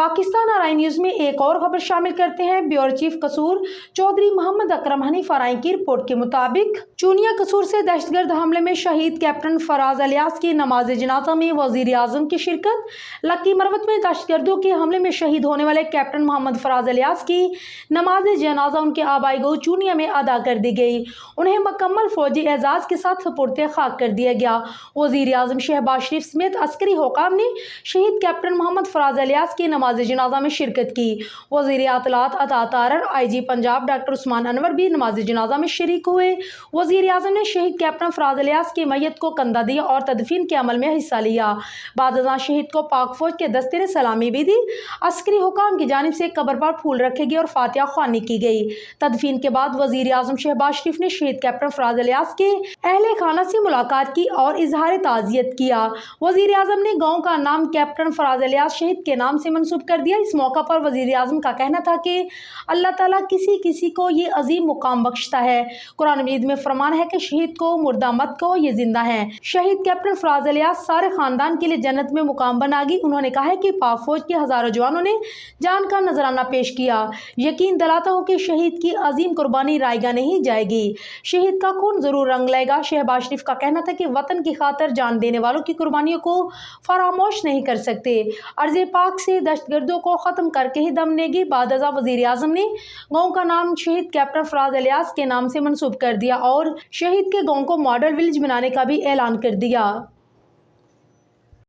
पाकिस्तान और आई न्यूज में एक और खबर शामिल करते हैं। ब्यूरो चीफ कसूर चौधरी मोहम्मद अकरम हनीफ आरआई की रिपोर्ट के मुताबिक चूनिया कसूर से दहशतगर्द हमले में शहीद कैप्टन फराज अलियास की नमाज जनाजा में वजीर आजम की शिरकत। लक्की मरवत में दहशतगर्दों के हमले में शहीद होने वाले कैप्टन मोहम्मद फराज अलियास की नमाज जनाजा उनके आबाई गो चूनिया में अदा कर दी गई। उन्हें मुकम्मल फौजी एजाज के साथ सुपुर्द खाक कर दिया गया। वजीर आजम शहबाज शरीफ समेत अस्करी हुकाम ने शहीद कैप्टन मोहम्मद फराज अलियास की नमाज जनाजा में शिरकत की। वजीर अतलात अता तारर, IG पंजाब डॉक्टर उस्मान अनवर भी नमाज जनाजा में शरीक हुए। वजीर आजम ने शहीद कैप्टन फराज अलियास की मैयत को कंधा दिया और तदफीन के अमल में हिस्सा लिया। बाद अज़ां शहीद को पाक फौज के दस्ते ने सलामी भी दी। अस्करी हुकाम की जानिब से कब्र पर फूल रखे गए और फातिहा ख्वानी की गई। तदफीन के बाद वजीर आजम शहबाज शरीफ ने शहीद कैप्टन फराज अलियास के अहले खाना से मुलाकात की और इजहार ताज़ियत किया। वजीर आजम ने गाँव का नाम कैप्टन फराज अलियास शहीद के नाम से मंसूब कर दिया। इस मौका पर वजीर आजम का कहना था कि अल्लाह ताला किसी किसी को ये अजीम मुकाम बख्शता है। कुरान मजीद में फरमान है कि शहीद को मुर्दा मत कहो, ये जिंदा है। शहीद कैप्टन फराज अलियास सारे खानदान के लिए जन्नत में मुकाम बनागी। उन्होंने कहा है कि पाक फौज के हजारों जवानों ने जान का नजराना पेश किया। यकीन दिलाता हूँ कि शहीद की अजीम कुर्बानी रायगा नहीं जाएगी। शहीद का खून जरूर रंग लाएगा। शहबाज शरीफ का कहना था कि वतन की खातिर जान देने वालों की कुर्बानियों को फरामोश नहीं कर सकते। अर्ज़ पाक से दहशतगर्दों को ख़त्म करके ही दम लेगी। बाद अज़ा वज़ीर आज़म ने गाँव का नाम शहीद कैप्टन फराज अलियास के नाम से मंसूब कर दिया और शहीद के गाँव को मॉडल विलेज बनाने का भी ऐलान कर दिया।